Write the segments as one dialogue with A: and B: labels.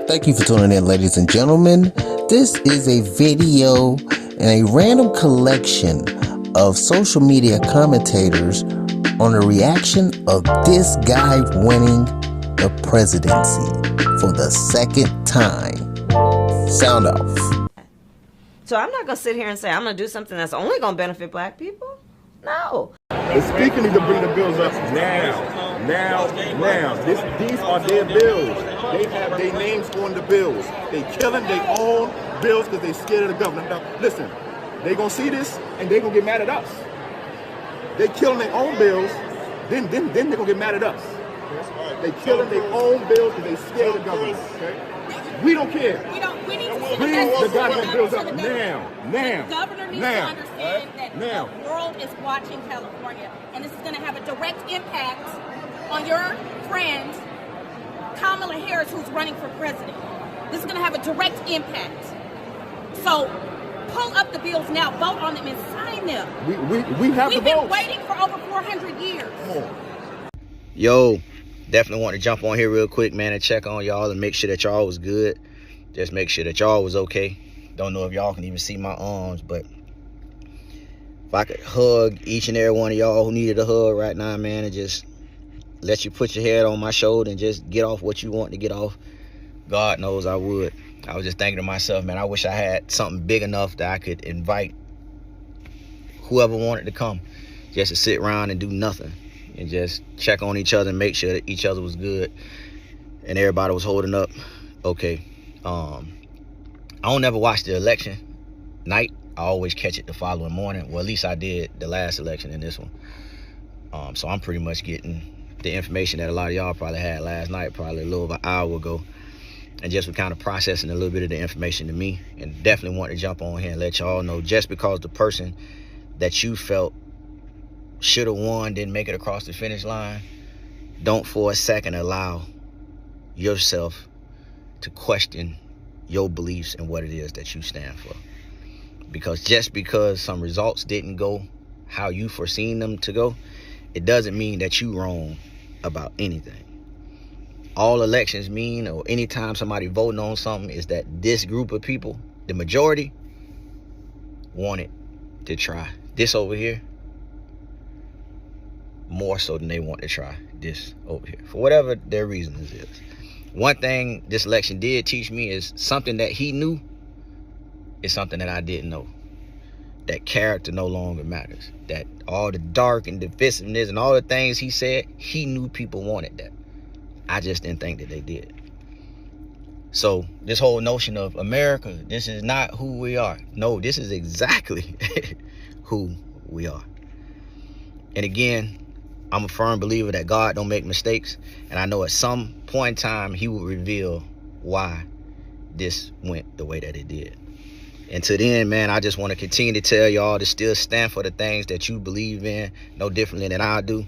A: Thank you for tuning in, ladies and gentlemen. This is a video and a random collection of social media commentators on the reaction of this guy winning the presidency for the second time. Sound off.
B: So I'm not going to sit here and say I'm going to do something that's only going to benefit black people. No.
C: The speaker needs to bring the bills up now. These are their bills. They have their names on the bills. They killing their own bills because they scared of the government. Now, listen, they gonna see this and they gonna get mad at us. They killing their own bills, then they gonna get mad at us. They killing their own bills because they scared of the government. Okay? We don't care.
D: We need to
C: bring the goddamn bills up now.
D: The governor needs to understand that the world is watching California, and this is going to have a direct impact on your friend Kamala Harris, who's running for president. This is going to have a direct impact. So pull up the bills now, vote on them, and sign them.
C: We have
D: We've
C: the votes.
D: been waiting for over 400 years.
E: Yo, definitely want to jump on here real quick, man, and check on y'all and make sure that y'all was good. Just make sure that y'all was okay. Don't know if y'all can even see my arms, but if I could hug each and every one of y'all who needed a hug right now, man, and just let you put your head on my shoulder and just get off what you want to get off, God knows I would. I was just thinking to myself, man, I wish I had something big enough that I could invite whoever wanted to come just to sit around and do nothing and just check on each other and make sure that each other was good and everybody was holding up okay. I don't ever watch the election night. I always catch it the following morning. Well, at least I did the last election and this one. So I'm pretty much getting the information that a lot of y'all probably had last night, probably a little over an hour ago. And just was kind of processing a little bit of the information to me, and definitely want to jump on here and let y'all know, just because the person that you felt should have won didn't make it across the finish line, don't for a second allow yourself to question your beliefs and what it is that you stand for. Because just because some results didn't go how you foreseen them to go, it doesn't mean that you wrong about anything. All elections mean, or anytime somebody voting on something, is that this group of people, the majority, wanted to try this over here more so than they want to try this over here, for whatever their reasons is. One thing this election did teach me is something that he knew is something that I didn't know. That character no longer matters. That all the dark and divisiveness and all the things he said, he knew people wanted that. I just didn't think that they did. So this whole notion of America, this is not who we are. No, this is exactly who we are. And again, I'm a firm believer that God don't make mistakes. And I know at some point in time, he will reveal why this went the way that it did. And to the end, man, I just want to continue to tell y'all to still stand for the things that you believe in, no differently than I do.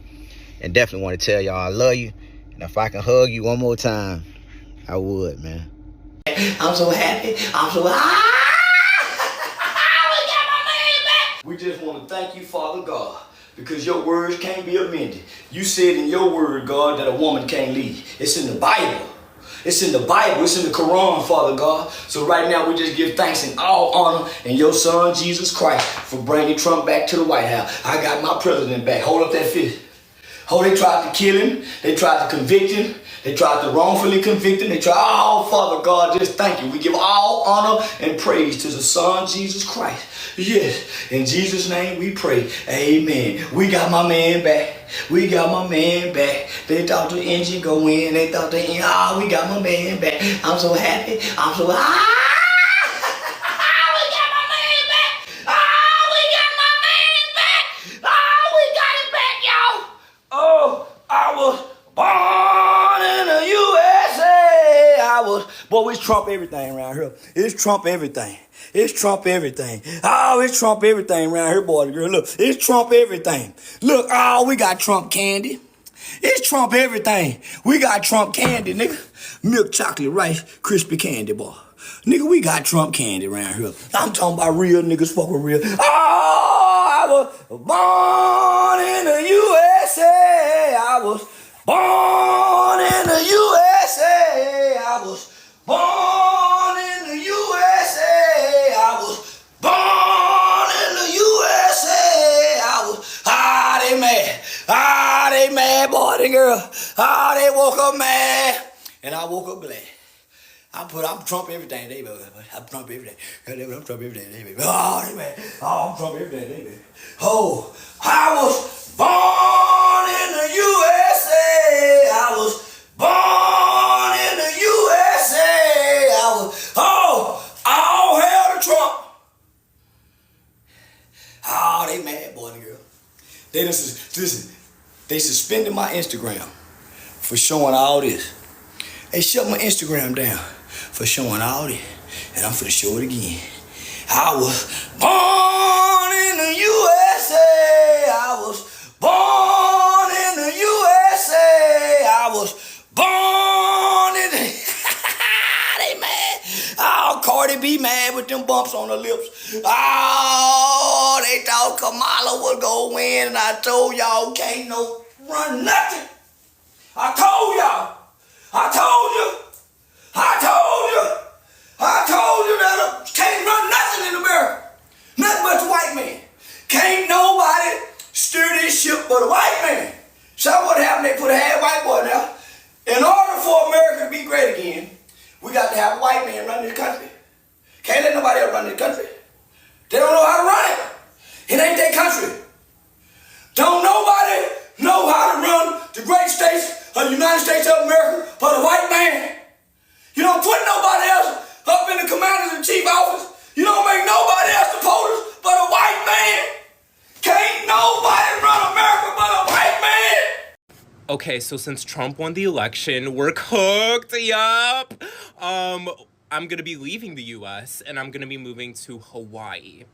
E: And definitely want to tell y'all I love you. And if I can hug you one more time, I would, man.
F: I'm so happy. I'm so... we got my man back. We just want to thank you, Father God, because your words can't be amended. You said in your word, God, that a woman can't lead. It's in the Bible. It's in the Bible. It's in the Quran, Father God. So right now, we just give thanks and all honor in your son, Jesus Christ, for bringing Trump back to the White House. I got my president back. Hold up that fist. Oh, they tried to kill him. They tried to convict him. They tried to wrongfully convict him. They tried, oh, Father God, just thank you. We give all honor and praise to the Son, Jesus Christ. Yes, in Jesus' name we pray. Amen. We got my man back. We got my man back. They thought the engine go in. They thought the engine, we got my man back. I'm so happy. I'm so, boy, it's Trump everything around here. It's Trump everything. It's Trump everything. Oh, it's Trump everything around here, boy, girl. Look, it's Trump everything. Look, oh, we got Trump candy. It's Trump everything. We got Trump candy, nigga. Milk chocolate rice, crispy candy, boy. Nigga, we got Trump candy around here. I'm talking about real niggas fucking real. Oh, I was born in the USA. I was born in the USA. I was born Ah, they woke up mad, and I woke up glad. I'm Trump everything, baby. I'm Trump everything. I'm Trump everything, baby. Oh, they mad. Oh, I'm Trump everything, baby. Oh, I was born in the USA. I was born in the USA. All hail to Trump. Oh, they mad, boy and girl. They suspended my Instagram for showing all this. They shut my Instagram down for showing all this. And I'm finna show it again. I was born in the USA. I was born in the USA. I was born in the... They mad. Oh, Cardi B mad with them bumps on her lips. Oh, they thought Kamala would go win, and I told y'all can't no run nothing. I told y'all. I told you that can't run nothing in America. Nothing but the white man. Can't nobody steer this ship but a white man. So what happened? They put a half white boy there. In order for America to be great again, we got to have a white man run this country. Can't let nobody else run this country. They don't know how to run it. It ain't their country. Don't nobody know how to run the great states of the United States of America but a white man. You don't put nobody else up in the commander-in-chief office. You don't make nobody else the POTUS but a white man. Can't nobody run America but a white man.
G: Okay, so since Trump won the election, we're cooked. Yup. I'm gonna be leaving the US and I'm gonna be moving to Hawaii.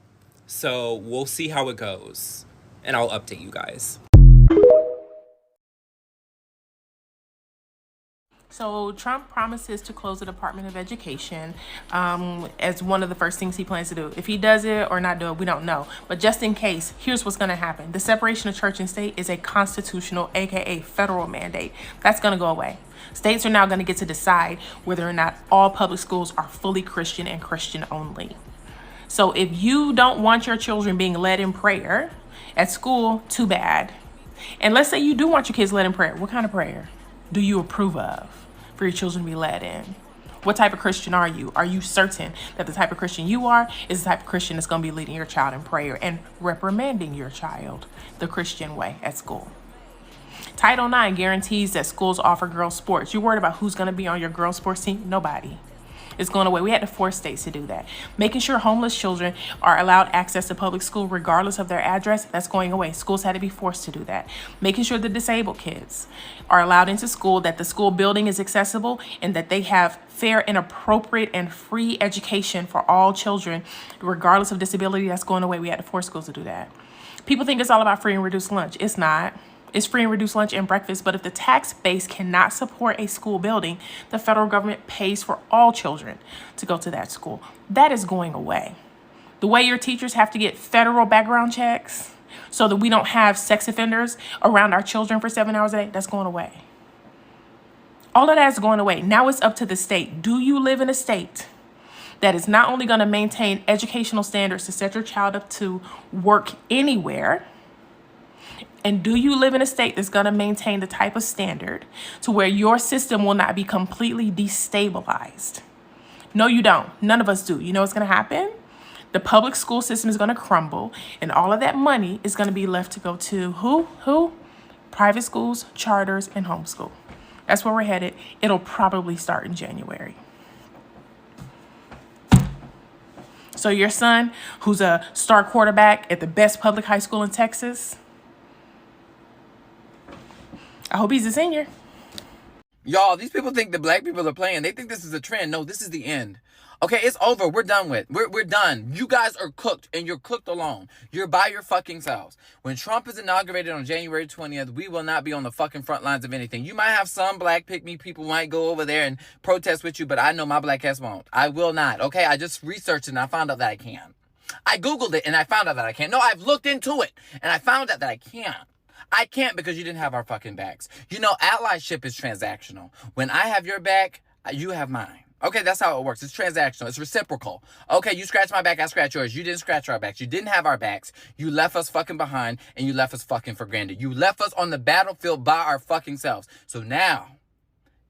G: So we'll see how it goes. And I'll update you guys.
H: So Trump promises to close the Department of Education as one of the first things he plans to do. If he does it or not do it, we don't know. But just in case, here's what's going to happen. The separation of church and state is a constitutional, aka federal mandate. That's going to go away. States are now going to get to decide whether or not all public schools are fully Christian and Christian only. So if you don't want your children being led in prayer at school, too bad. And let's say you do want your kids led in prayer. What kind of prayer do you approve of for your children to be led in? What type of Christian are you? Are you certain that the type of Christian you are is the type of Christian that's going to be leading your child in prayer and reprimanding your child the Christian way at school? Title IX guarantees that schools offer girls sports. You're worried about who's going to be on your girls sports team? Nobody. It's going away. We had to force states to do that. Making sure homeless children are allowed access to public school regardless of their address, that's going away. Schools had to be forced to do that. Making sure the disabled kids are allowed into school, that the school building is accessible, and that they have fair and appropriate and free education for all children, regardless of disability, that's going away. We had to force schools to do that. People think it's all about free and reduced lunch. It's not. It's free and reduced lunch and breakfast, but if the tax base cannot support a school building, the federal government pays for all children to go to that school. That is going away. The way your teachers have to get federal background checks so that we don't have sex offenders around our children for 7 hours a day, that's going away. All of that is going away. Now it's up to the state. Do you live in a state that is not only going to maintain educational standards to set your child up to work anywhere, and do you live in a state that's going to maintain the type of standard to where your system will not be completely destabilized? No, you don't. None of us do. You know what's going to happen? The public school system is going to crumble, and all of that money is going to be left to go to who? Private schools, charters, and homeschool. That's where we're headed. It'll probably start in January. So your son, who's a star quarterback at the best public high school in Texas, I hope he's a senior.
I: Y'all, these people think that black people are playing. They think this is a trend. No, this is the end. Okay, it's over. We're done with. We're done. You guys are cooked, and you're cooked alone. You're by your fucking selves. When Trump is inaugurated on January 20th, we will not be on the fucking front lines of anything. You might have some black pick-me people might go over there and protest with you, but I know my black ass won't. I will not. Okay, I just researched it, and I found out that I can. I Googled it, and I found out that I can't. No, I've looked into it, and I found out that I can't. I can't because you didn't have our fucking backs. You know, allyship is transactional. When I have your back, you have mine. Okay, that's how it works. It's transactional. It's reciprocal. Okay, you scratch my back, I scratch yours. You didn't scratch our backs. You didn't have our backs. You left us fucking behind, and you left us fucking for granted. You left us on the battlefield by our fucking selves. So now,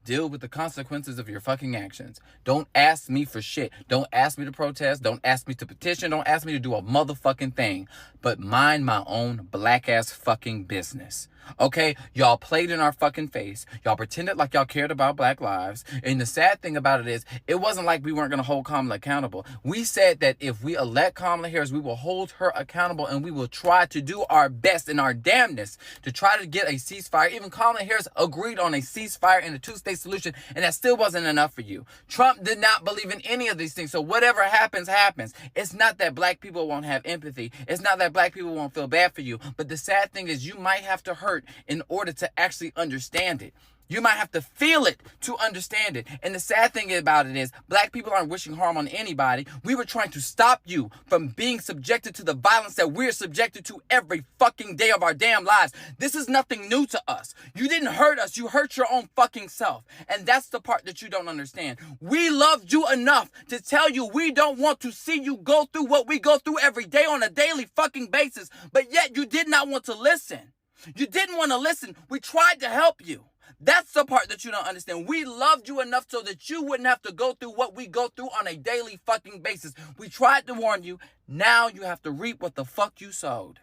I: deal with the consequences of your fucking actions. Don't ask me for shit. Don't ask me to protest. Don't ask me to petition. Don't ask me to do a motherfucking thing. But mind my own black ass fucking business. Okay? Y'all played in our fucking face. Y'all pretended like y'all cared about black lives. And the sad thing about it is, it wasn't like we weren't going to hold Kamala accountable. We said that if we elect Kamala Harris, we will hold her accountable and we will try to do our best and our damnness to try to get a ceasefire. Even Kamala Harris agreed on a ceasefire and a two-state solution, and that still wasn't enough for you. Trump did not believe in any of these things. So whatever happens, happens. It's not that black people won't have empathy. It's not that black people won't feel bad for you. But the sad thing is, you might have to hurt in order to actually understand it. You might have to feel it to understand it. And the sad thing about it is, black people aren't wishing harm on anybody. We were trying to stop you from being subjected to the violence that we're subjected to every fucking day of our damn lives. This is nothing new to us. You didn't hurt us. You hurt your own fucking self. And that's the part that you don't understand. We loved you enough to tell you we don't want to see you go through what we go through every day on a daily fucking basis. But yet you did not want to listen. You didn't want to listen. We tried to help you. That's the part that you don't understand. We loved you enough so that you wouldn't have to go through what we go through on a daily fucking basis. We tried to warn you. Now you have to reap what the fuck you sowed.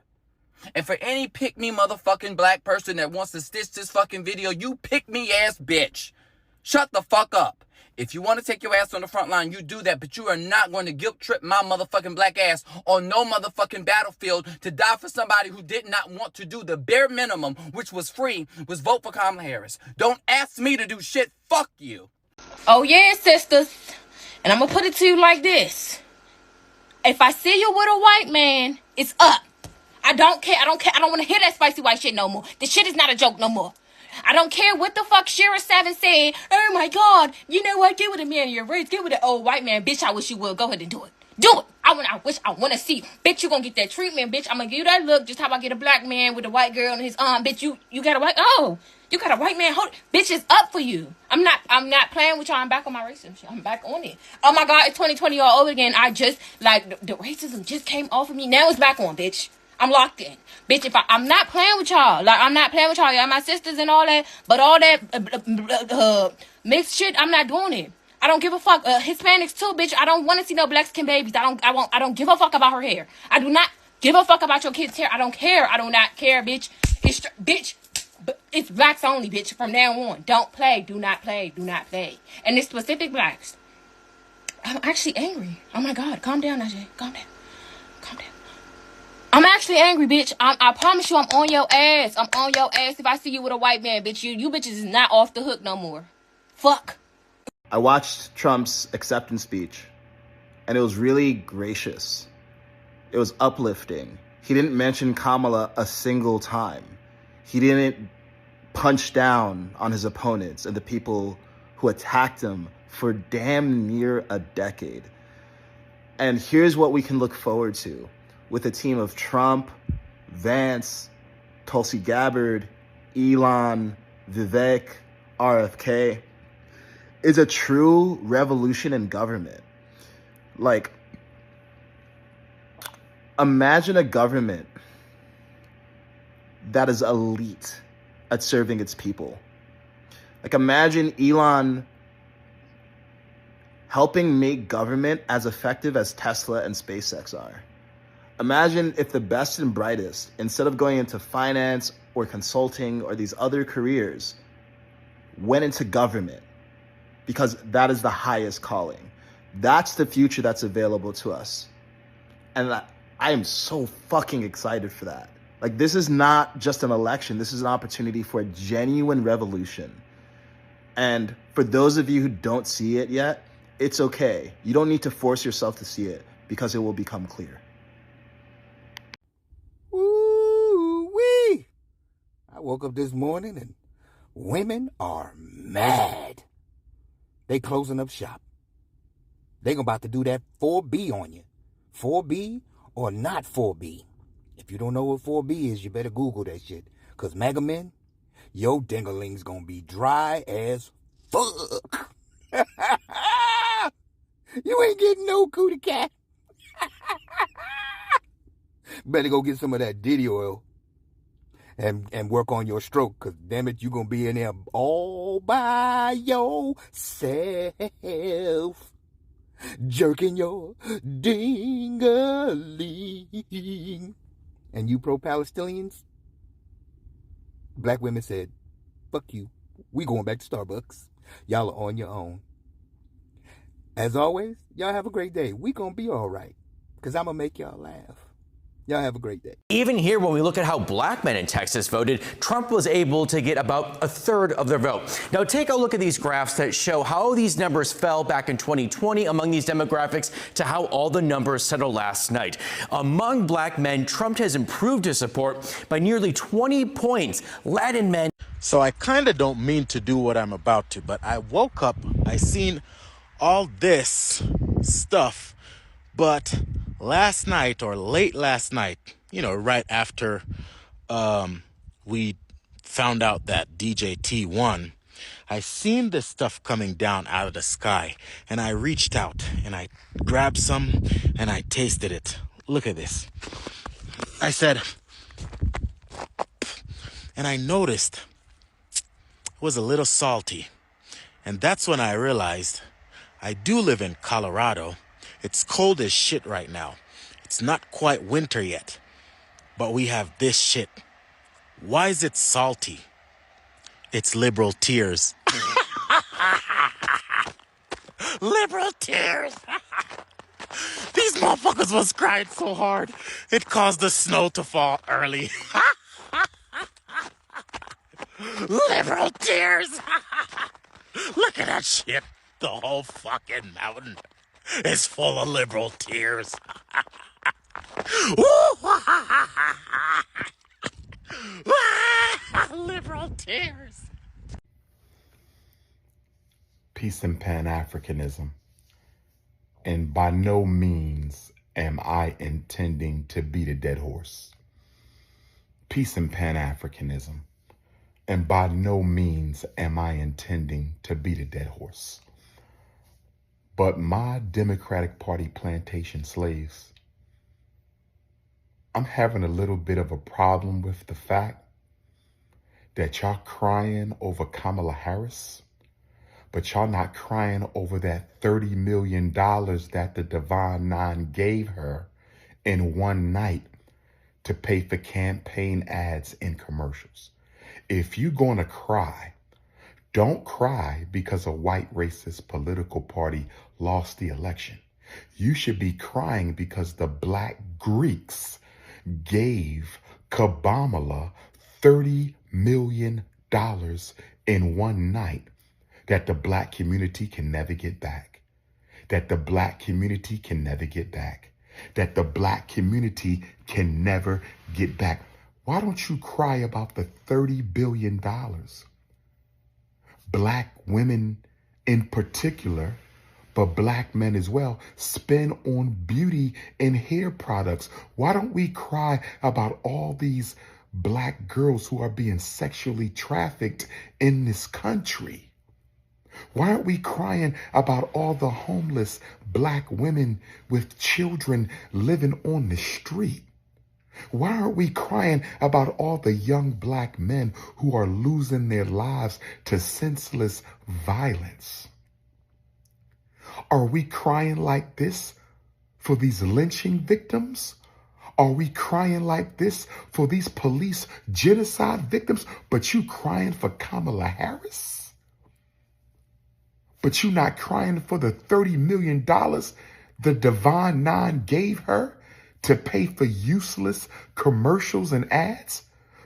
I: And for any pick-me motherfucking black person that wants to stitch this fucking video, you pick-me ass bitch. Shut the fuck up. If you want to take your ass on the front line, you do that, but you are not going to guilt trip my motherfucking black ass on no motherfucking battlefield to die for somebody who did not want to do the bare minimum, which was free, was vote for Kamala Harris. Don't ask me to do shit. Fuck you.
D: Oh yeah, sisters. And I'm gonna put it to you like this. If I see you with a white man, it's up. I don't care. I don't want to hear that spicy white shit no more. This shit is not a joke no more. I don't care what the fuck Shira Savin said. Oh my God. You know what? Get with a man of your race. Get with an old white man. Bitch, I wish you would. Go ahead and do it. Do it. I want to see. Bitch, you gonna get that treatment, bitch. I'm gonna give you that look. Just how I get a black man with a white girl in his arm. Bitch, you got a white, you got a white man. Hold it. Bitch, it's up for you. I'm not playing with y'all. I'm back on my racism shit. I'm back on it. Oh my God, it's 2020 all over again. I just, like, the racism just came off of me. Now it's back on, bitch. I'm locked in. Bitch, if I'm not playing with y'all. Like, I'm not playing with y'all. Y'all my sisters and all that. But all that mixed shit, I'm not doing it. I don't give a fuck. Hispanics too, bitch. I don't want to see no black skin babies. I don't give a fuck about her hair. I do not give a fuck about your kid's hair. I don't care. I do not care, bitch. It's blacks only, bitch. From now on. Don't play. Do not play. Do not play. And it's specific blacks. I'm actually angry. Oh my God. Calm down, Najee. Calm down. Calm down. I'm actually angry, bitch. I promise you I'm on your ass. I'm on your ass if I see you with a white man, bitch. You bitches is not off the hook no more. Fuck.
J: I watched Trump's acceptance speech, and it was really gracious. It was uplifting. He didn't mention Kamala a single time. He didn't punch down on his opponents and the people who attacked him for damn near a decade. And here's what we can look forward to with a team of Trump, Vance, Tulsi Gabbard, Elon, Vivek, RFK. Is a true revolution in government. Like, imagine a government that is elite at serving its people. Like, imagine Elon helping make government as effective as Tesla and SpaceX are. Imagine if the best and brightest, instead of going into finance or consulting or these other careers, went into government, because that is the highest calling. That's the future that's available to us. And I am so fucking excited for that. Like, this is not just an election. This is an opportunity for a genuine revolution. And for those of you who don't see it yet, it's okay. You don't need to force yourself to see it, because it will become clear.
K: Woo-wee! I woke up this morning and women are mad. They closing up shop. They about to do that 4B on you. 4B or not 4B. If you don't know what 4B is, you better Google that shit. Because mega men, your dingling's gonna be dry as fuck. cootie cat. Better go get some of that Diddy oil and work on your stroke, because damn it, you're going to be in there all by yourself, jerking your ding-a-ling. And you pro-Palestinians, black women said, fuck you. We going back to Starbucks. Y'all are on your own. As always, y'all have a great day. We gonna be all right, because I'm gonna make y'all laugh. Y'all have a great day.
L: Even here, when we look at how black men in Texas voted, Trump was able to get about a third of their vote. Now, take a look at these graphs that show how these numbers fell back in 2020 among these demographics to how all the numbers settled last night. Among black men, Trump has improved his support by nearly 20 points. Latin men.
M: So I kind of don't mean to do what I'm about to, but I woke up, I seen all this stuff, but last night or late last night, right after we found out that DJ T won, I seen this stuff coming down out of the sky, and I reached out and I grabbed some and I tasted it. Look at this. I said, and I noticed it was a little salty. And that's when I realized I do live in Colorado. It's cold as shit right now. It's not quite winter yet, but we have this shit. Why is it salty? It's liberal tears. Liberal tears. These motherfuckers was crying so hard, it caused the snow to fall early. Liberal tears. Look at that shit. The whole fucking mountain is full of liberal tears. Liberal tears.
N: Peace and Pan-Africanism. And by no means am I intending to beat a dead horse. Peace and Pan-Africanism. And by no means am I intending to beat a dead horse. But my Democratic Party plantation slaves, I'm having a little bit of a problem with the fact that y'all crying over Kamala Harris, but y'all not crying over that $30 million that the Divine Nine gave her in one night to pay for campaign ads and commercials. If you're going to cry, don't cry because a white racist political party lost the election. You should be crying because the black Greeks gave Kamala $30 million in one night that the black community can never get back. That the black community can never get back. That the black community can never get back. Why don't you cry about the $30 billion black women in particular, but black men as well, spend on beauty and hair products? Why don't we cry about all these black girls who are being sexually trafficked in this country? Why aren't we crying about all the homeless black women with children living on the street? Why aren't we crying about all the young black men who are losing their lives to senseless violence? Are we crying like this for these lynching victims? Are we crying like this for these police genocide victims? But you crying for Kamala Harris? But you not crying for the $30 million the Divine Nine gave her to pay for useless commercials and ads,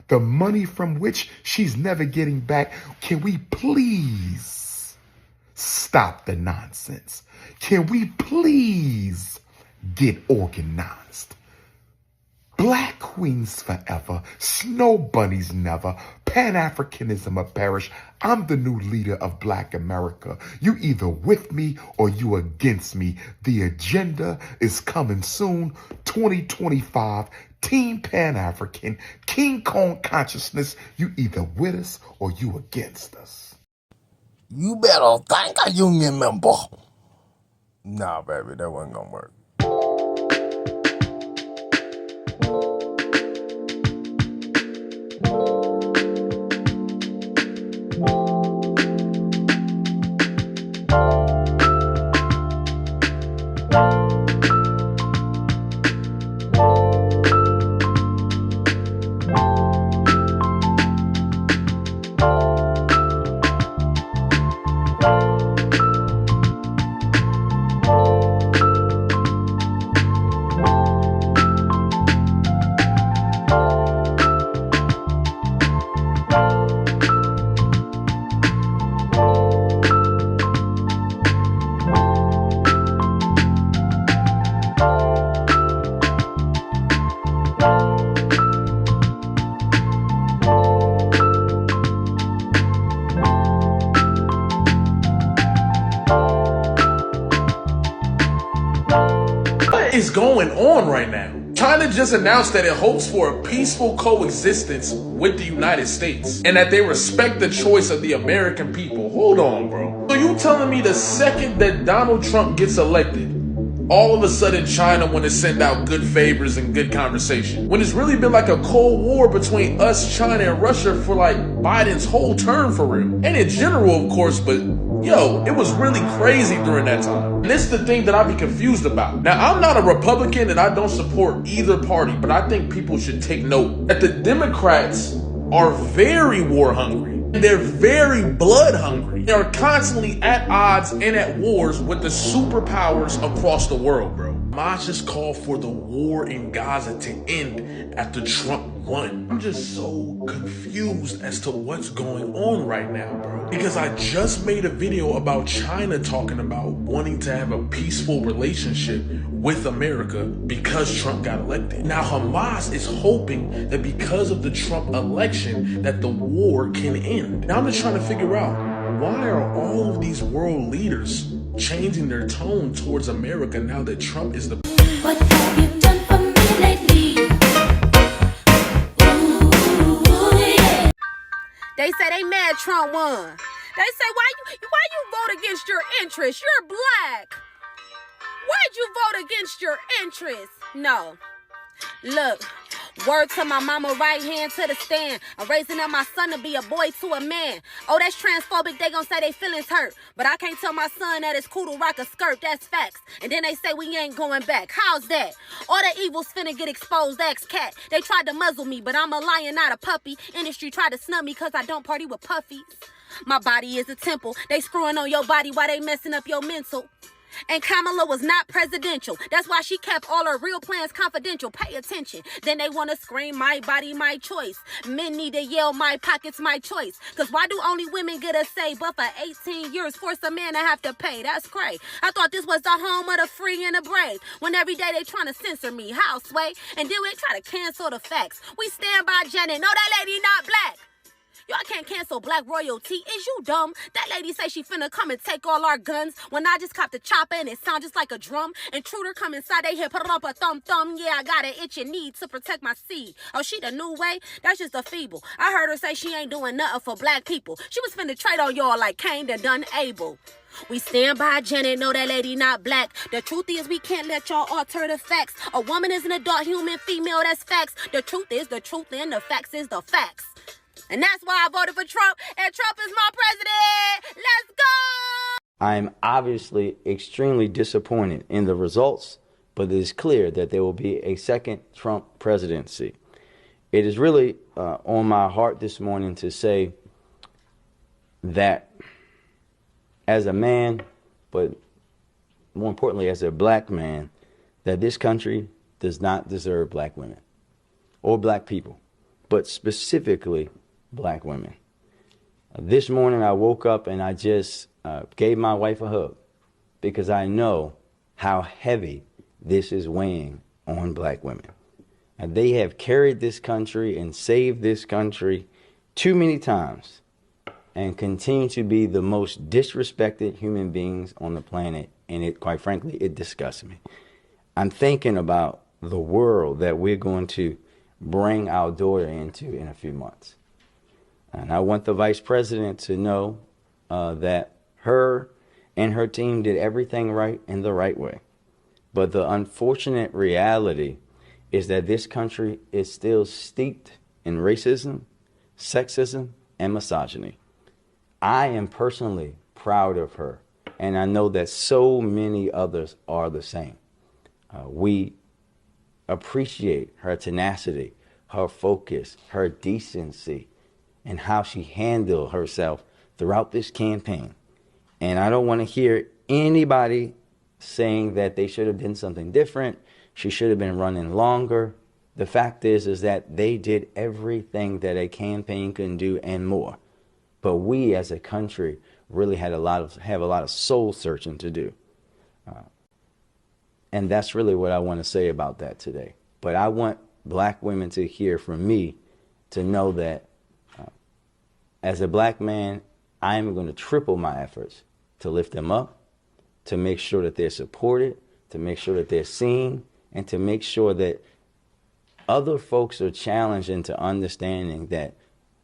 N: the money from which she's never getting back? Can we please stop the nonsense? Can we please get organized? Black queens forever, snow bunnies never, Pan-Africanism or perish. I'm the new leader of Black America. You either with me or you against me. The agenda is coming soon. 2025, Team Pan-African, King Kong consciousness. You either with us or you against us.
A: You better thank a union member.
O: Nah, baby, that wasn't gonna work.
P: What is going on right now? China just announced that it hopes for a peaceful coexistence with the United States and that they respect the choice of the American people. Hold on, bro. So you telling me the second that Donald Trump gets elected, all of a sudden China want to send out good favors and good conversation, when it's really been like a Cold War between us, China, and Russia for like Biden's whole term for real? And in general, of course, but yo, it was really crazy during that time. And this is the thing that I be confused about. Now, I'm not a Republican and I don't support either party, but I think people should take note that the Democrats are very war hungry. They're very blood hungry. They are constantly at odds and at wars with the superpowers across the world, bro. Hamas just called for the war in Gaza to end after Trump won. I'm just so confused as to what's going on right now, bro. Because I just made a video about China talking about wanting to have a peaceful relationship with America because Trump got elected. Now Hamas is hoping that because of the Trump election that the war can end. Now I'm just trying to figure out, why are all of these world leaders changing their tone towards America now that Trump is the...
Q: What have you done for me lately? Ooh, yeah.
D: They say they mad Trump won. They say, why you vote against your interests? You're black. Why'd you vote against your interests? No. Look, word to my mama, right hand to the stand. I'm raising up my son to be a boy to a man. Oh, that's transphobic, they gon' say they feelings hurt. But I can't tell my son that it's cool to rock a skirt, that's facts. And then they say we ain't going back. How's that? All the evils finna get exposed, ex-cat. They tried to muzzle me, but I'm a lion, not a puppy. Industry tried to snub me cause I don't party with puffies. My body is a temple. They screwing on your body while they messing up your mental. And Kamala was not presidential. That's why she kept all her real plans confidential. Pay attention. Then they want to scream, my body, my choice. Men need to yell, my pockets, my choice. Because why do only women get a say? But for 18 years, force a man to have to pay. That's crazy. I thought this was the home of the free and the brave. When every day they trying to censor me. How, sway? And then they try to cancel the facts. We stand by Janet. No, that lady not black. Y'all can't cancel black royalty. Is you dumb? That lady say she finna come and take all our guns. When I just copped a chopper and it sound just like a drum. Intruder come inside, they hit, put it up a thumb. Yeah, I got an itch and need to protect my seed. Oh, she the new way? That's just a feeble. I heard her say she ain't doing nothing for black people. She was finna trade on y'all like Cain to done Abel. We stand by Janet, know that lady not black. The truth is we can't let y'all alter the facts. A woman is an adult human female, that's facts. The truth is the truth and the facts is the facts. And that's why I voted for Trump, and Trump is my president. Let's go!
R: I'm obviously extremely disappointed in the results, but it is clear that there will be a second Trump presidency. It is really on my heart this morning to say that as a man, but more importantly as a black man, that this country does not deserve black women or black people, but specifically black women. This morning I woke up and I just gave my wife a hug because I know how heavy this is weighing on black women. And they have carried this country and saved this country too many times and continue to be the most disrespected human beings on the planet. And it, quite frankly, it disgusts me. I'm thinking about the world that we're going to bring our daughter into in a few months. And I want the vice president to know that her and her team did everything right in the right way. But the unfortunate reality is that this country is still steeped in racism, sexism, and misogyny. I am personally proud of her, and I know that so many others are the same. We appreciate her tenacity, her focus, her decency, and how she handled herself throughout this campaign. And I don't want to hear anybody saying that they should have done something different. She should have been running longer. The fact is that they did everything that a campaign can do and more. But we as a country really have a lot of soul searching to do. And that's really what I want to say about that today. But I want black women to hear from me to know that as a black man, I am going to triple my efforts to lift them up, to make sure that they're supported, to make sure that they're seen, and to make sure that other folks are challenged into understanding that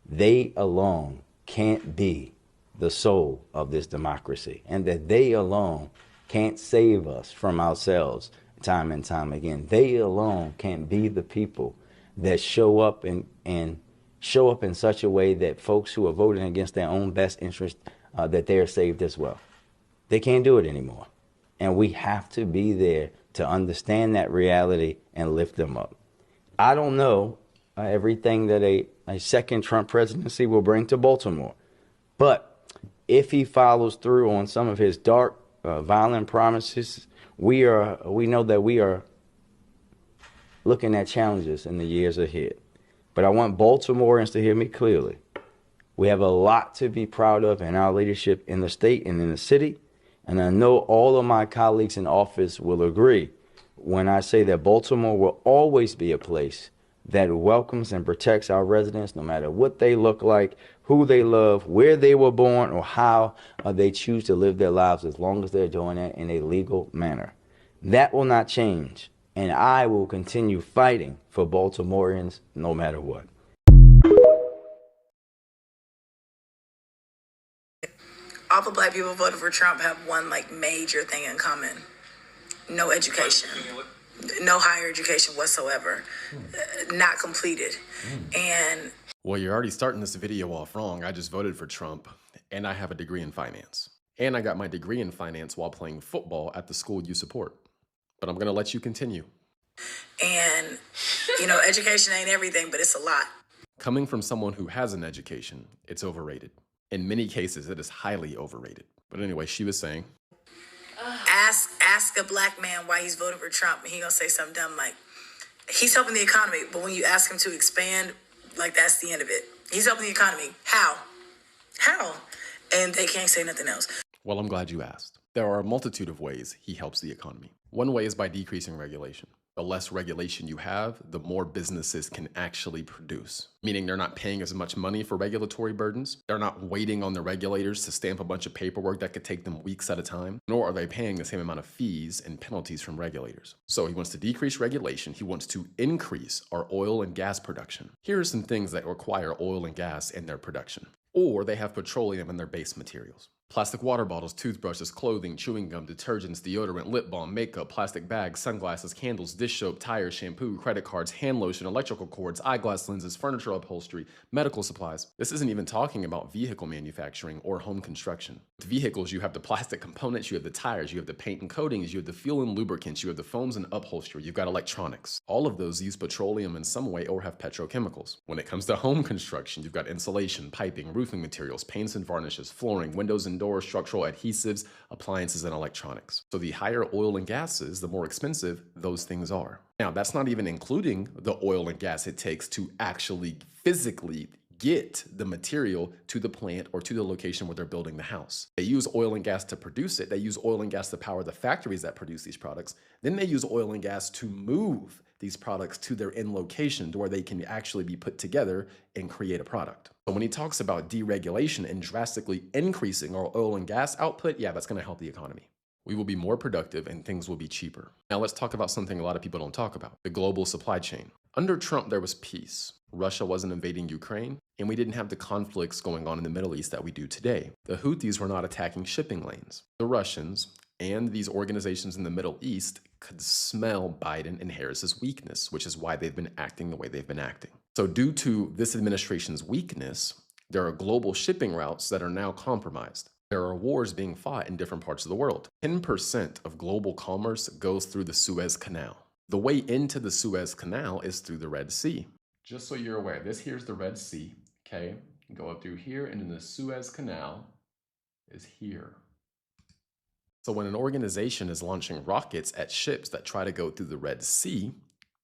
R: they alone can't be the soul of this democracy, and that they alone can't save us from ourselves time and time again. They alone can't be the people that show up and show up in such a way that folks who are voting against their own best interest, that they are saved as well. They can't do it anymore. And we have to be there to understand that reality and lift them up. I don't know everything that a second Trump presidency will bring to Baltimore. But if he follows through on some of his dark, violent promises, we know that we are looking at challenges in the years ahead. But I want Baltimoreans to hear me clearly. We have a lot to be proud of in our leadership in the state and in the city. And I know all of my colleagues in office will agree when I say that Baltimore will always be a place that welcomes and protects our residents, no matter what they look like, who they love, where they were born, or how they choose to live their lives, as long as they're doing it in a legal manner. That will not change, and I will continue fighting for Baltimoreans no matter what.
S: All the black people voted for Trump have one major thing in common: no education. No higher education whatsoever, not completed. And
T: well, you're already starting this video off wrong. I just voted for Trump, and I have a degree in finance. And I got my degree in finance while playing football at the school you support. But I'm gonna let you continue.
S: And, education ain't everything, but it's a lot.
T: Coming from someone who has an education, it's overrated. In many cases, it is highly overrated. But anyway, she was saying,
S: Ask a black man why he's voting for Trump, and he gonna say something dumb like, he's helping the economy, but when you ask him to expand, that's the end of it. He's helping the economy. How? And they can't say nothing else.
T: Well, I'm glad you asked. There are a multitude of ways he helps the economy. One way is by decreasing regulation. The less regulation you have, the more businesses can actually produce. Meaning they're not paying as much money for regulatory burdens. They're not waiting on the regulators to stamp a bunch of paperwork that could take them weeks at a time. Nor are they paying the same amount of fees and penalties from regulators. So he wants to decrease regulation. He wants to increase our oil and gas production. Here are some things that require oil and gas in their production. Or they have petroleum in their base materials. Plastic water bottles, toothbrushes, clothing, chewing gum, detergents, deodorant, lip balm, makeup, plastic bags, sunglasses, candles, dish soap, tires, shampoo, credit cards, hand lotion, electrical cords, eyeglass lenses, furniture upholstery, medical supplies. This isn't even talking about vehicle manufacturing or home construction. With vehicles, you have the plastic components, you have the tires, you have the paint and coatings, you have the fuel and lubricants, you have the foams and upholstery, you've got electronics. All of those use petroleum in some way or have petrochemicals. When it comes to home construction, you've got insulation, piping, roofing materials, paints and varnishes, flooring, windows and doors, structural adhesives, appliances, and electronics. So the higher oil and gases, the more expensive those things are. Now, that's not even including the oil and gas it takes to actually physically get the material to the plant or to the location where they're building the house. They use oil and gas to produce it. They use oil and gas to power the factories that produce these products. Then they use oil and gas to move these products to their end location to where they can actually be put together and create a product. So when he talks about deregulation and drastically increasing our oil and gas output, yeah, that's going to help the economy. We will be more productive and things will be cheaper. Now let's talk about something a lot of people don't talk about, the global supply chain. Under Trump, there was peace. Russia wasn't invading Ukraine, and we didn't have the conflicts going on in the Middle East that we do today. The Houthis were not attacking shipping lanes. The Russians and these organizations in the Middle East could smell Biden and Harris's weakness, which is why they've been acting the way they've been acting. So due to this administration's weakness, there are global shipping routes that are now compromised. There are wars being fought in different parts of the world. 10% of global commerce goes through the Suez Canal. The way into the Suez Canal is through the Red Sea. Just so you're aware, this here's the Red Sea, okay? You go up through here, and then the Suez Canal is here. So when an organization is launching rockets at ships that try to go through the Red Sea,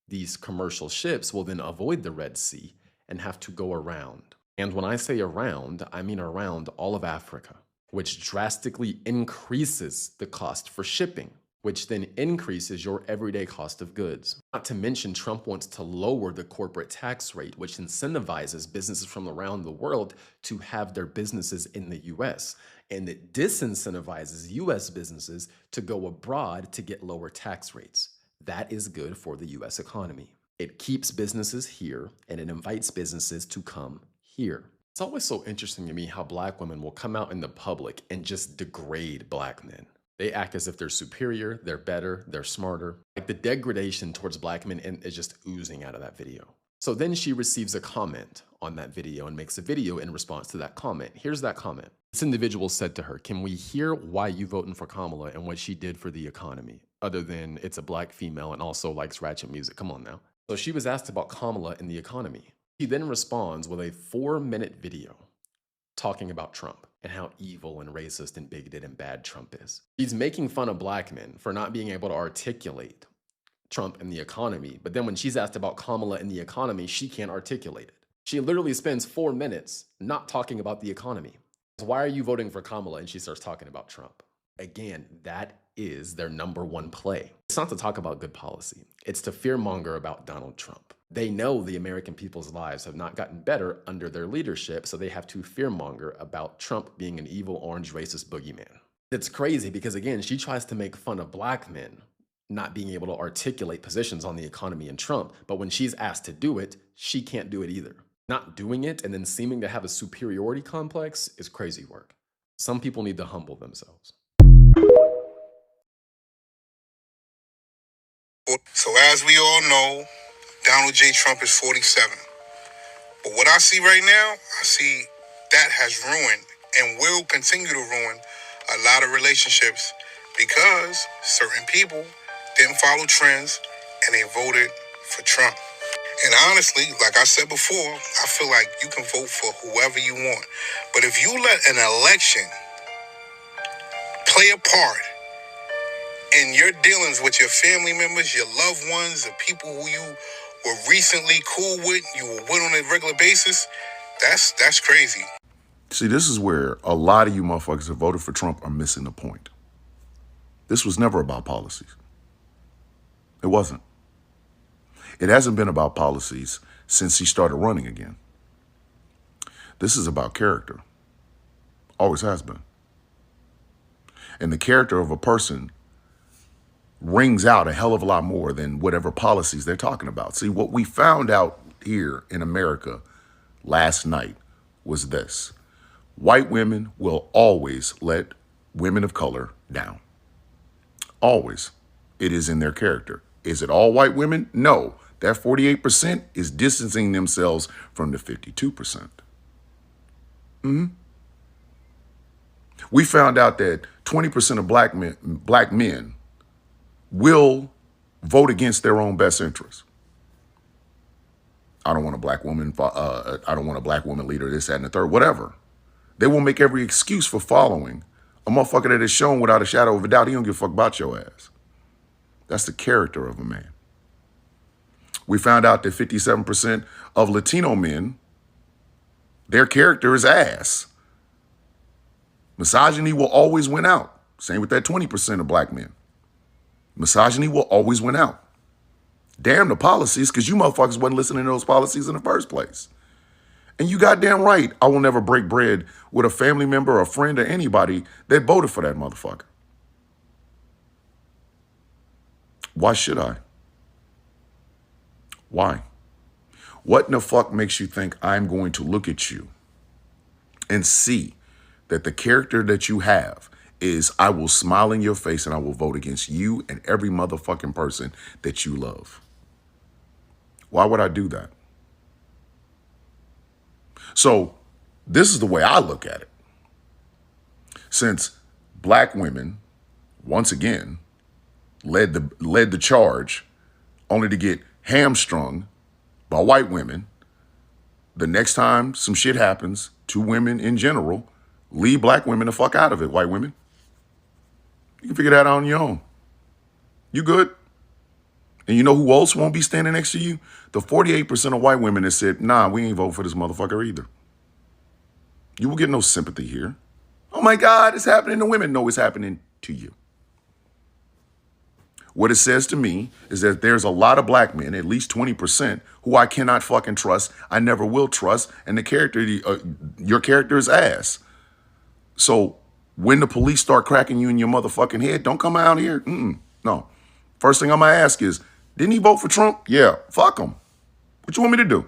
T: these commercial ships will then avoid the Red Sea and have to go around. And when I say around, I mean around all of Africa, which drastically increases the cost for shipping, which then increases your everyday cost of goods. Not to mention, Trump wants to lower the corporate tax rate, which incentivizes businesses from around the world to have their businesses in the US. And it disincentivizes US businesses to go abroad to get lower tax rates. That is good for the US economy. It keeps businesses here, and it invites businesses to come here. It's always so interesting to me how Black women will come out in the public and just degrade Black men. They act as if they're superior, they're better, they're smarter. Like the degradation towards Black men is just oozing out of that video. So then she receives a comment on that video and makes a video in response to that comment. Here's that comment. This individual said to her, "Can we hear why you voting for Kamala and what she did for the economy? Other than it's a Black female and also likes ratchet music. Come on now." So she was asked about Kamala and the economy. He then responds with a 4-minute video talking about Trump and how evil and racist and bigoted and bad Trump is. He's making fun of Black men for not being able to articulate Trump and the economy, but then when she's asked about Kamala and the economy, she can't articulate it. She literally spends 4 minutes not talking about the economy. Why are you voting for Kamala? And she starts talking about Trump. Again, that is their #1 play. It's not to talk about good policy. It's to fearmonger about Donald Trump. They know the American people's lives have not gotten better under their leadership, so they have to fearmonger about Trump being an evil, orange, racist boogeyman. It's crazy because, again, she tries to make fun of Black men not being able to articulate positions on the economy and Trump, but when she's asked to do it, she can't do it either. Not doing it and then seeming to have a superiority complex is crazy work. Some people need to humble themselves.
U: So as we all know, Donald J. Trump is 47. But what I see right now, I see that has ruined and will continue to ruin a lot of relationships because certain people didn't follow trends and they voted for Trump. And honestly, like I said before, I feel like you can vote for whoever you want. But if you let an election play a part in your dealings with your family members, your loved ones, the people who you were recently cool with, you were with on a regular basis, that's crazy.
C: See, this is where a lot of you motherfuckers that voted for Trump are missing the point. This was never about policies. It wasn't. It hasn't been about policies since he started running again. This is about character. Always has been. And the character of a person rings out a hell of a lot more than whatever policies they're talking about. See, what we found out here in America last night was this. White women will always let women of color down. Always. It is in their character. Is it all white women? No. That 48% is distancing themselves from the 52%. We found out that 20% of black men will vote against their own best interests. I don't want a black woman. I don't want a black woman leader. This, that, and the third. Whatever. They will make every excuse for following a motherfucker that is shown without a shadow of a doubt he don't give a fuck about your ass. That's the character of a man. We found out that 57% of Latino men, their character is ass. Misogyny will always win out. Same with that 20% of black men. Misogyny will always win out. Damn the policies, because you motherfuckers wasn't listening to those policies in the first place. And you goddamn right, I will never break bread with a family member, a friend, or anybody that voted for that motherfucker. Why should I? Why?
U: What in the fuck makes you think I'm going to look at you and see that the character that you have is I will smile in your face and I will vote against you and every motherfucking person that you love? Why would I do that? So this is the way I look at it. Since black women, once again, led the charge only to get hamstrung by white women, the next time some shit happens to women in general, leave black women the fuck out of it, white women. You can figure that out on your own. You good? And you know who else won't be standing next to you? The 48% of white women that said, nah, we ain't vote for this motherfucker either. You will get no sympathy here. Oh my God, it's happening to women. No, it's happening to you. What it says to me is that there's a lot of black men, at least 20%, who I cannot fucking trust. I never will trust. And the character, your character is ass. So when the police start cracking you in your motherfucking head, don't come out here. No. First thing I'm going to ask is, didn't he vote for Trump? Yeah, fuck him. What you want me to do?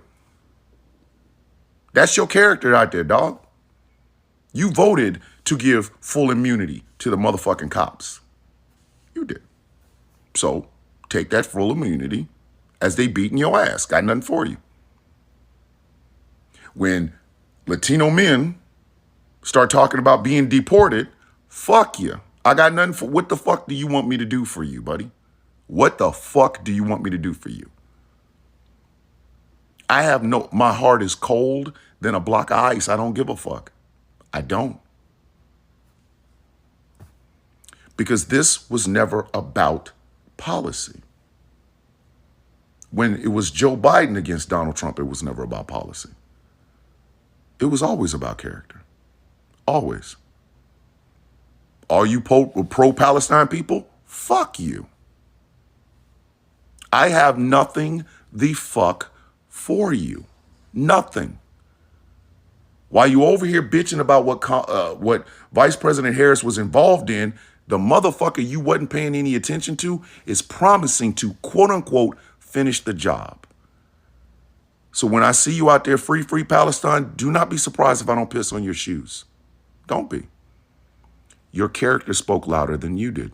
U: That's your character out there, dog. You voted to give full immunity to the motherfucking cops. You did. So take that full immunity as they beating your ass. Got nothing for you. When Latino men start talking about being deported, fuck you. I got nothing for. What the fuck do you want me to do for you, buddy? What the fuck do you want me to do for you? My heart is cold than a block of ice. I don't give a fuck. I don't. Because this was never about policy. When it was Joe Biden against Donald Trump, it was never about policy. It was always about character. Always. Are you pro-Palestine people? Fuck you. I have nothing the fuck for you. Nothing. While you over here bitching about what Vice President Harris was involved in, the motherfucker you wasn't paying any attention to is promising to, quote unquote, finish the job. So when I see you out there, free Palestine, do not be surprised if I don't piss on your shoes. Don't be. Your character spoke louder than you did.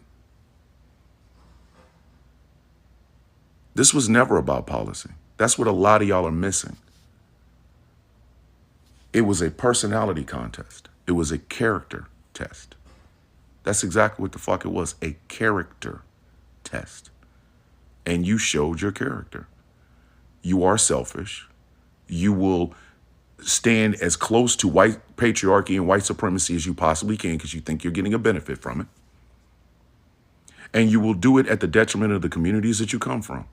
U: This was never about policy. That's what a lot of y'all are missing. It was a personality contest. It was a character test. That's exactly what the fuck it was, a character test. And you showed your character. You are selfish. You will stand as close to white patriarchy and white supremacy as you possibly can because you think you're getting a benefit from it. And you will do it at the detriment of the communities that you come from.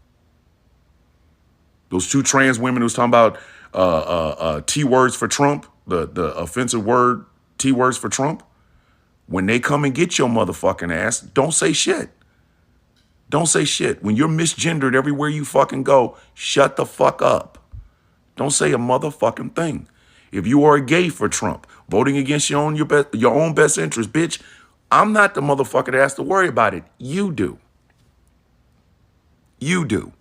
U: Those two trans women who was talking about T words for Trump, the offensive word T words for Trump, when they come and get your motherfucking ass, don't say shit. Don't say shit. When you're misgendered everywhere you fucking go, shut the fuck up. Don't say a motherfucking thing. If you are gay for Trump, voting against your own best interest, bitch, I'm not the motherfucker that has to worry about it. You do. You do.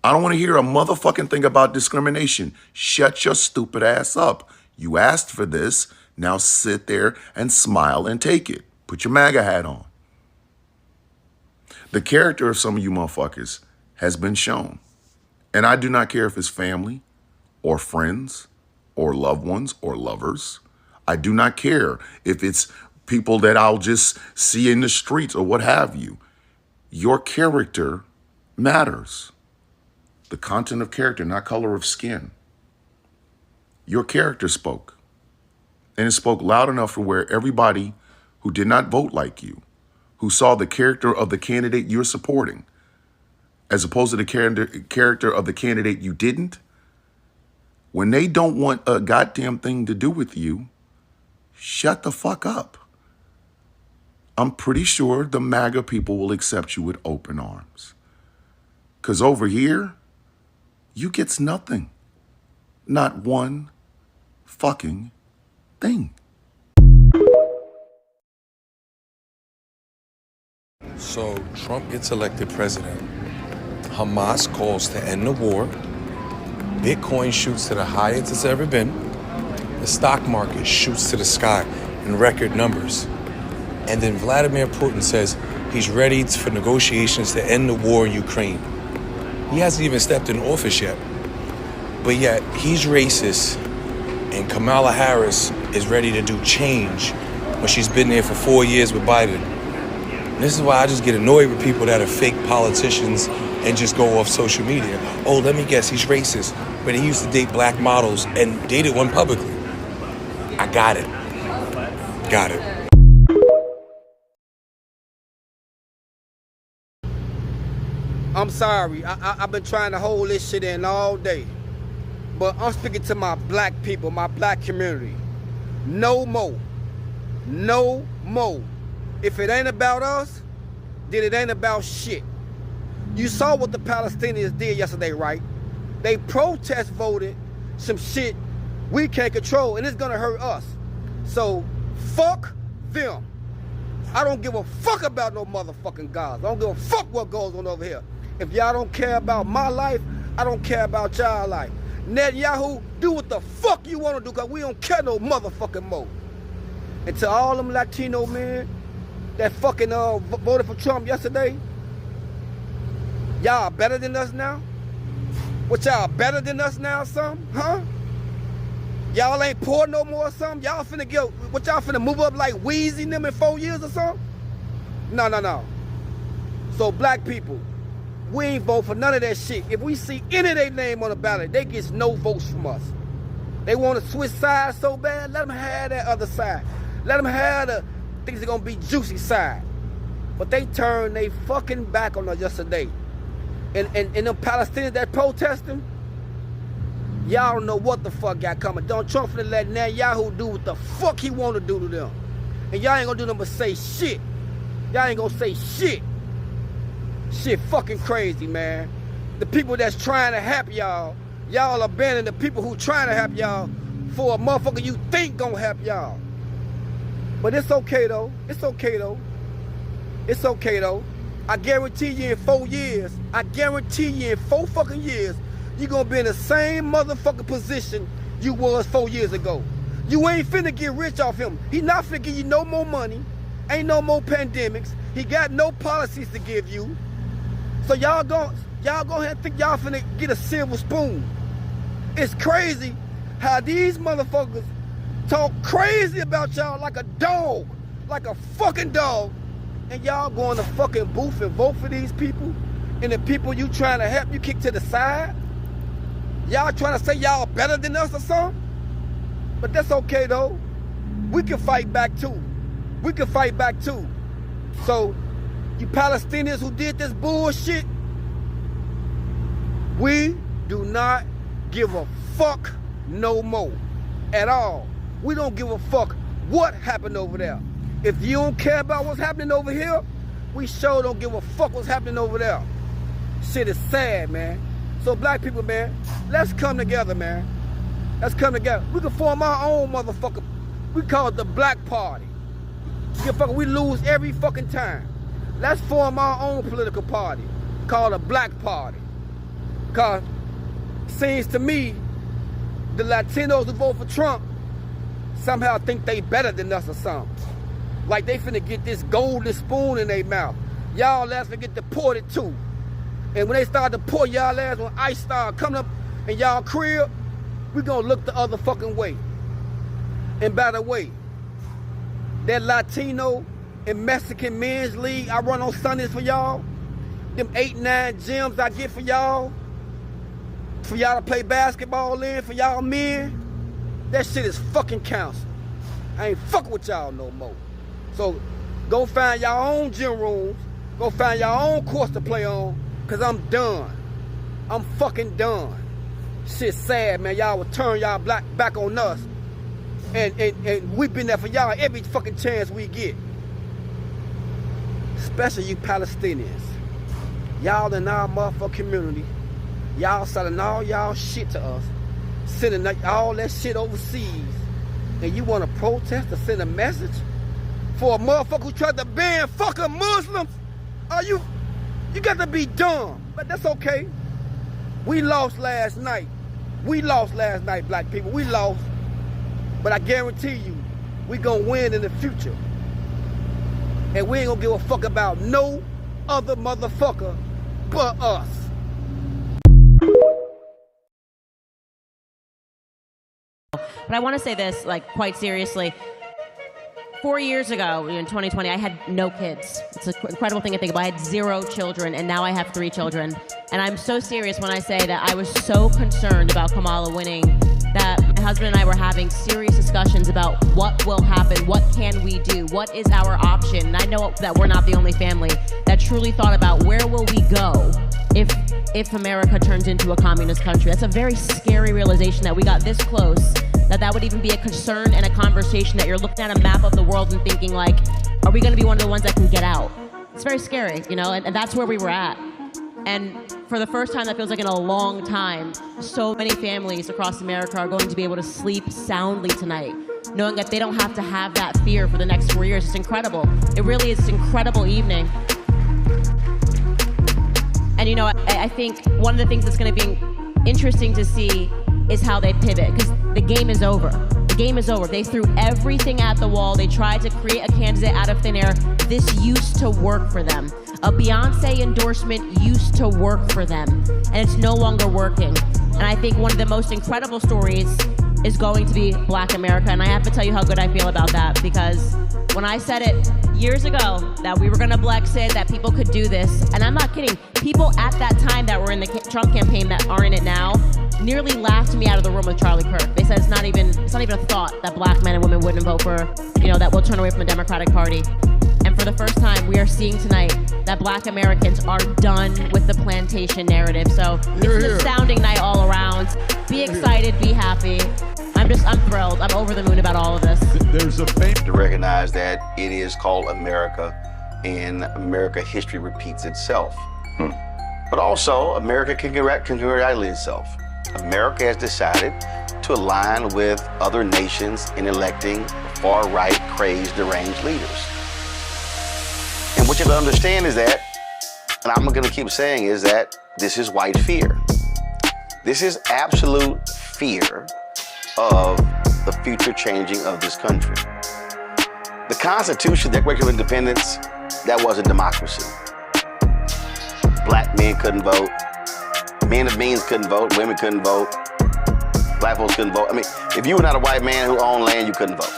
U: I don't want to hear a motherfucking thing about discrimination. Shut your stupid ass up. You asked for this. Now sit there and smile and take it. Put your MAGA hat on. The character of some of you motherfuckers has been shown. And I do not care if it's family or friends or loved ones or lovers. I do not care if it's people that I'll just see in the streets or what have you. Your character matters. The content of character, not color of skin. Your character spoke. And it spoke loud enough for where everybody who did not vote like you, who saw the character of the candidate you're supporting, as opposed to the character of the candidate you didn't, when they don't want a goddamn thing to do with you, shut the fuck up. I'm pretty sure the MAGA people will accept you with open arms. Because over here, you gets nothing. Not one fucking thing.
B: So Trump gets elected president. Hamas calls to end the war. Bitcoin shoots to the highest it's ever been. The stock market shoots to the sky in record numbers. And then Vladimir Putin says he's ready for negotiations to end the war in Ukraine. He hasn't even stepped in office yet. But yet, he's racist, and Kamala Harris is ready to do change when she's been there for 4 years with Biden. And this is why I just get annoyed with people that are fake politicians and just go off social media. Oh, let me guess, he's racist, but he used to date black models and dated one publicly. I got it. Got it.
V: I'm sorry. I've been trying to hold this shit in all day. But I'm speaking to my black people, my black community. No more. No more. If it ain't about us, then it ain't about shit. You saw what the Palestinians did yesterday, right? They protest voted some shit we can't control, and it's gonna hurt us. So, fuck them. I don't give a fuck about no motherfucking gods. I don't give a fuck what goes on over here. If y'all don't care about my life, I don't care about y'all life. Netanyahu, do what the fuck you want to do, because we don't care no motherfucking more. And to all them Latino men that fucking voted for Trump yesterday, y'all better than us now? What, y'all better than us now, something? Huh? Y'all ain't poor no more or something? Y'all finna get, what y'all finna move up like Weezy and them in 4 years or something? No. So black people, we ain't vote for none of that shit. If we see any of their name on the ballot, they get no votes from us. They want to switch sides so bad, let them have that other side. Let them have the things are gonna be juicy side. But they turned they fucking back on us yesterday. And them Palestinians that protesting, y'all don't know what the fuck got coming. Donald Trump finna let Netanyahu do what the fuck he want to do to them. And y'all ain't gonna do nothing but say shit. Y'all ain't gonna say shit. Shit fucking crazy, man. The people that's trying to help y'all, y'all abandon the people who trying to help y'all for a motherfucker you think gonna help y'all. But it's okay though. It's okay though. It's okay though. I guarantee you in 4 years, I guarantee you in 4 fucking years, you're gonna be in the same motherfucking position you was 4 years ago. You ain't finna get rich off him. He not finna give you no more money. Ain't no more pandemics. He got no policies to give you. So y'all go ahead and think y'all finna get a silver spoon. It's crazy how these motherfuckers talk crazy about y'all like a dog, like a fucking dog. And y'all go in the fucking booth and vote for these people, and the people you trying to help you kick to the side. Y'all trying to say y'all better than us or something? But that's okay though. We can fight back too. We can fight back too. So, you Palestinians who did this bullshit, we do not give a fuck no more at all. We don't give a fuck what happened over there. If you don't care about what's happening over here, we sure don't give a fuck what's happening over there. Shit is sad, man. So black people, man, let's come together, man. Let's come together. We can form our own motherfucker. We call it the Black Party. We lose every fucking time. Let's form our own political party called a Black Party. Cause seems to me, the Latinos who vote for Trump somehow think they better than us or something. Like they finna get this golden spoon in their mouth. Y'all ass finna get deported too. And when they start to pour y'all ass, when ICE start coming up in y'all crib, we gonna look the other fucking way. And by the way, that Latino and Mexican men's league I run on Sundays for y'all, them 8-9 gyms I get for y'all to play basketball in, for y'all men, that shit is fucking council. I ain't fucking with y'all no more. So go find y'all own gym rooms, go find y'all own course to play on, cause I'm done. I'm fucking done. Shit sad, man. Y'all will turn y'all back on us. And we been there for y'all every fucking chance we get. Especially you Palestinians. Y'all in our motherfucking community, y'all selling all y'all shit to us, sending all that shit overseas, and you want to protest or send a message for a motherfucker who tried to ban fucking Muslims? Are you got to be dumb. But that's okay. We lost last night. We lost last night, black people. We lost. But I guarantee you, we gonna win in the future. And we ain't gonna give a fuck about no other motherfucker but us.
E: But I want to say this, like, quite seriously. 4 years ago, in 2020, I had no kids. It's an incredible thing to think about. I had 0 children, and now I have 3 children. And I'm so serious when I say that I was so concerned about Kamala winning that my husband and I were having serious discussions about what will happen, what can we do, what is our option. And I know that we're not the only family that truly thought about where will we go if America turns into a communist country. That's a very scary realization that we got this close, that would even be a concern and a conversation, that you're looking at a map of the world and thinking, like, are we going to be one of the ones that can get out? It's very scary, you know, and that's where we were at. And for the first time, that feels like in a long time, so many families across America are going to be able to sleep soundly tonight, knowing that they don't have to have that fear for the next 4 years. It's incredible. It really is an incredible evening. And, you know, I think one of the things that's going to be interesting to see is how they pivot, because the game is over. The game is over. They threw everything at the wall. They tried to create a candidate out of thin air. This used to work for them. A Beyonce endorsement used to work for them, and it's no longer working. And I think one of the most incredible stories is going to be Black America, and I have to tell you how good I feel about that, because when I said it years ago that we were going to Blexit, that people could do this, and I'm not kidding, people at that time that were in the Trump campaign that are in it now nearly laughed me out of the room with Charlie Kirk. They said it's not even a thought that Black men and women wouldn't vote for, you know, that we'll turn away from the Democratic Party. And for the first time, we are seeing tonight that Black Americans are done with the plantation narrative. So it's an astounding night all around. Be excited, be happy. I'm thrilled. I'm over the moon about all of this.
F: There's a fame to recognize that it is called America, and America history repeats itself. But also, America can congratulate itself. America has decided to align with other nations in electing far-right, crazed, deranged leaders. And what you have to understand is that, and I'm going to keep saying, is that this is white fear. This is absolute fear of the future changing of this country. The Constitution, Declaration of Independence, that wasn't democracy. Black men couldn't vote. Men of means couldn't vote. Women couldn't vote. Black folks couldn't vote. I mean, if you were not a white man who owned land, you couldn't vote.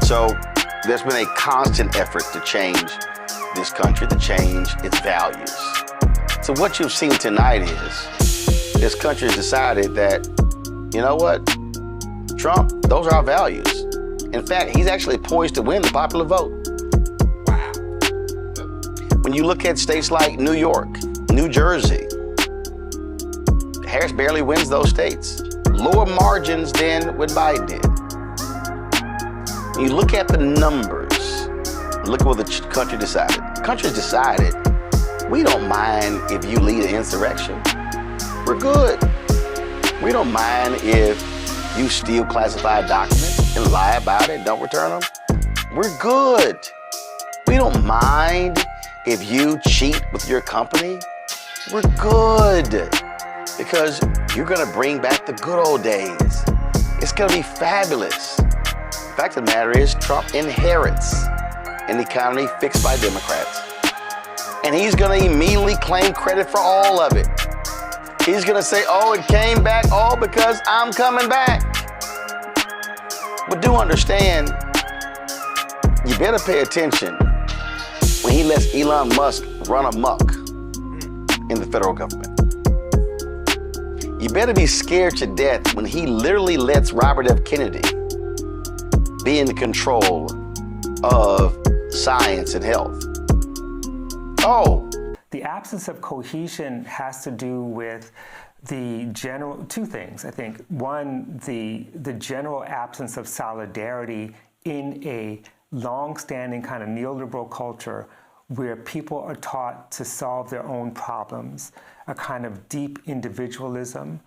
F: So there's been a constant effort to change this country, to change its values. So what you've seen tonight is this country has decided that, you know what, Trump, those are our values. In fact, he's actually poised to win the popular vote. Wow. When you look at states like New York, New Jersey, Harris barely wins those states. Lower margins than what Biden did. When you look at the numbers, look at what the country decided. The country's decided, we don't mind if you lead an insurrection. We're good. We don't mind if you steal classified documents and lie about it, don't return them. We're good. We don't mind if you cheat with your company. We're good. Because you're gonna bring back the good old days. It's gonna be fabulous. The fact of the matter is, Trump inherits an economy fixed by Democrats. And he's gonna immediately claim credit for all of it. He's gonna say, oh, it came back all because I'm coming back. But do understand, you better pay attention when he lets Elon Musk run amok in the federal government. You better be scared to death when he literally lets Robert F. Kennedy be in control of science and health. Oh.
W: The absence of cohesion has to do with the general, two things, I think. One, the general absence of solidarity in a long-standing kind of neoliberal culture where people are taught to solve their own problems, a kind of deep individualism,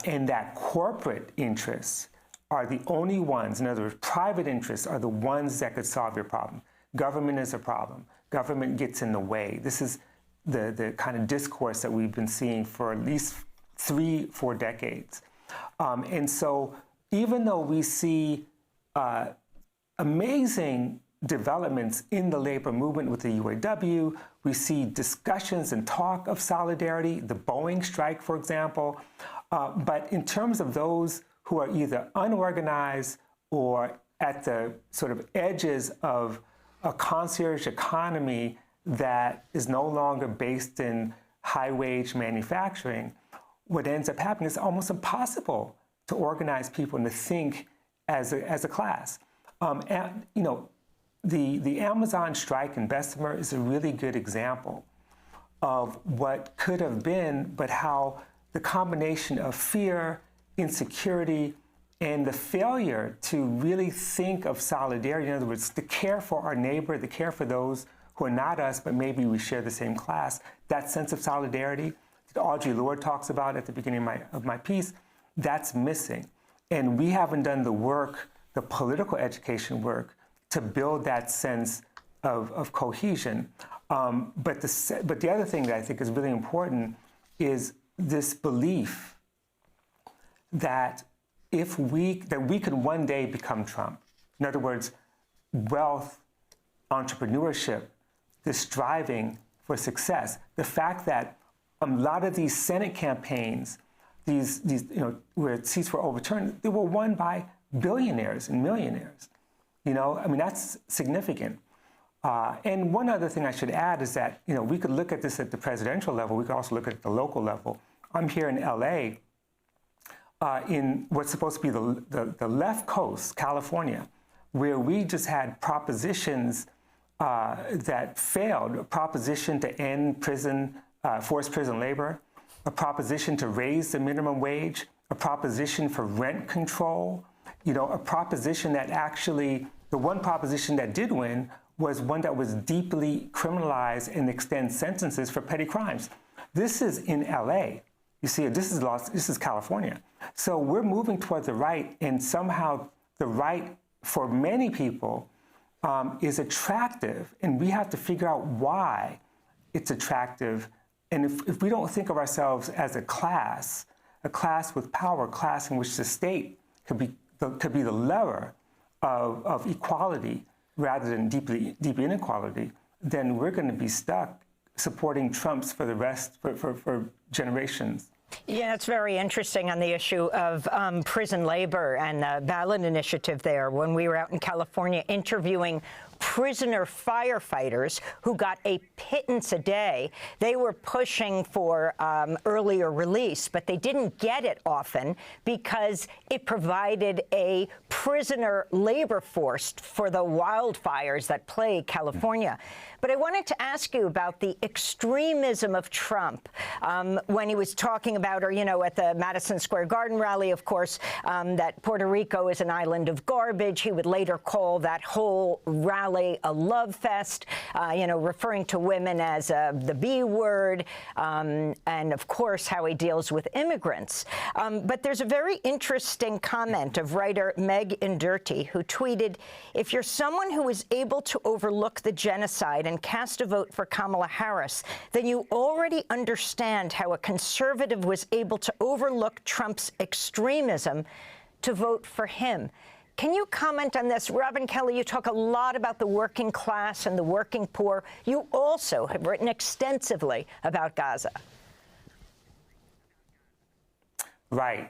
W: and that corporate interests are the only ones, in other words, private interests are the ones that could solve your problem. Government is a problem. Government gets in the way. This is the kind of discourse that we've been seeing for at least 3-4 decades. And so even though we see amazing developments in the labor movement with the UAW, we see discussions and talk of solidarity, the Boeing strike, for example. But in terms of those who are either unorganized or at the sort of edges of a concierge economy that is no longer based in high-wage manufacturing, what ends up happening is almost impossible to organize people and to think as a class. And, you know, the Amazon strike in Bessemer is a really good example of what could have been, but how the combination of fear, insecurity, and the failure to really think of solidarity, in other words, to care for our neighbor, to care for those who are not us, but maybe we share the same class, that sense of solidarity that Audre Lorde talks about at the beginning of my piece, that's missing. And we haven't done the work, the political education work, to build that sense of cohesion. But the other thing that I think is really important is this belief that we could one day become Trump. In other words, wealth, entrepreneurship, this striving for success. The fact that a lot of these Senate campaigns, these where seats were overturned, they were won by billionaires and millionaires. You know, I mean, that's significant. And one other thing I should add is that, you know, we could look at this at the presidential level. We could also look at it at the local level. I'm here in LA, in what's supposed to be the left coast, California, where we just had propositions that failed. A proposition to end forced prison labor, a proposition to raise the minimum wage, a proposition for rent control, you know, a proposition that actually, the one proposition that did win was one that was deeply criminalized and extend sentences for petty crimes. This is in LA. You see, this is California. So we're moving toward the right, and somehow the right, for many people, is attractive, and we have to figure out why it's attractive. And if we don't think of ourselves as a class with power, a class in which the state could be the lever of equality rather than deep inequality, then we're going to be stuck supporting Trumps for the rest, for generations.
G: Yeah, it's very interesting on the issue of prison labor and the ballot initiative there. When we were out in California interviewing prisoner firefighters who got a pittance a day, they were pushing for earlier release, but they didn't get it often because it provided a prisoner labor force for the wildfires that plague California. But I wanted to ask you about the extremism of Trump when he was talking about, or, you know, at the Madison Square Garden rally, of course, that Puerto Rico is an island of garbage. He would later call that whole rally a love fest, you know, referring to women as the B word, and, of course, how he deals with immigrants. But there's a very interesting comment of writer Meg Indurti, who tweeted, "If you're someone who is able to overlook the genocide and cast a vote for Kamala Harris, then you already understand how a conservative was able to overlook Trump's extremism to vote for him." Can you comment on this? Robin Kelly, you talk a lot about the working class and the working poor. You also have written extensively about Gaza.
W: Right.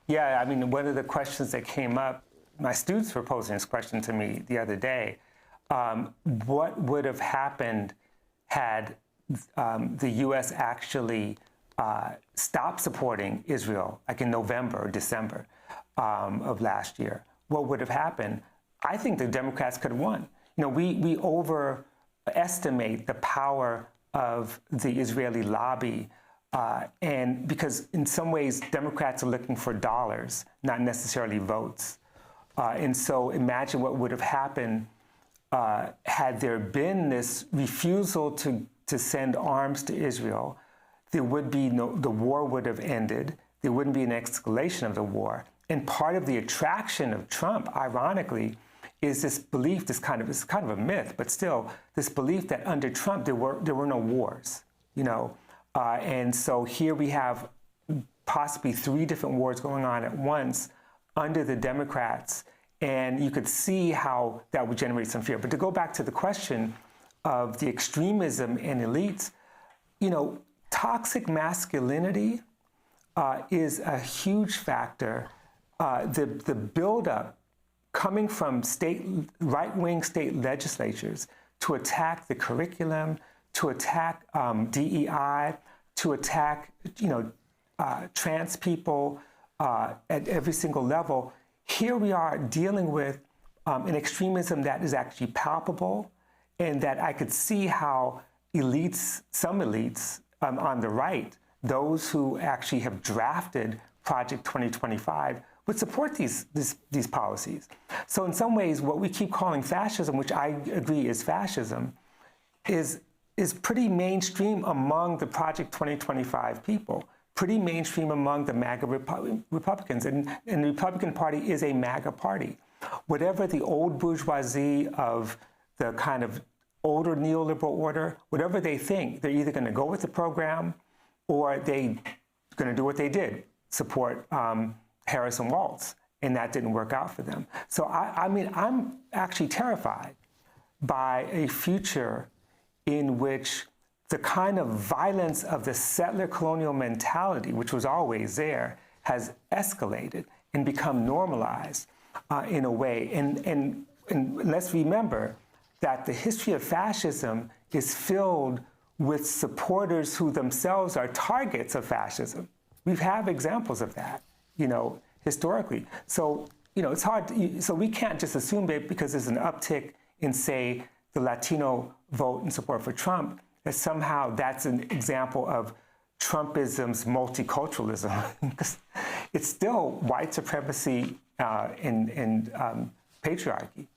W: Yeah, I mean, one of the questions that came up, my students were posing this question to me the other day. What would have happened had the U.S. actually stopped supporting Israel, like in November or December of last year? What would have happened? I think the Democrats could have won. You know, we overestimate the power of the Israeli lobby, and because in some ways Democrats are looking for dollars, not necessarily votes. And so imagine what would have happened had there been this refusal to send arms to Israel. There would be the war would have ended. There wouldn't be an escalation of the war. And part of the attraction of Trump, ironically, is this belief, it's kind of a myth, but still, this belief that under Trump there were no wars, you know. And so here we have possibly 3 different wars going on at once under the Democrats, and you could see how that would generate some fear. But to go back to the question of the extremism in elites, you know, toxic masculinity is a huge factor. The buildup coming from right-wing state legislatures to attack the curriculum, to attack DEI, to attack, you know, trans people at every single level. Here we are dealing with an extremism that is actually palpable, and that I could see how elites, some elites on the right, those who actually have drafted Project 2025, would support these policies. So in some ways, what we keep calling fascism, which I agree is fascism, is pretty mainstream among the Project 2025 people, pretty mainstream among the MAGA Republicans. And the Republican Party is a MAGA party. Whatever the old bourgeoisie of the kind of older neoliberal order, whatever they think, they're either going to go with the program or they're going to do what they did, support Harris and Waltz, and that didn't work out for them. So I mean, I'm actually terrified by a future in which the kind of violence of the settler colonial mentality, which was always there, has escalated and become normalized in a way. And let's remember that the history of fascism is filled with supporters who themselves are targets of fascism. We have examples of that, you know, historically. So, you know, it's hard so we can't just assume that because there's an uptick in, say, the Latino vote in support for Trump, that somehow that's an example of Trumpism's multiculturalism. It's still white supremacy and patriarchy.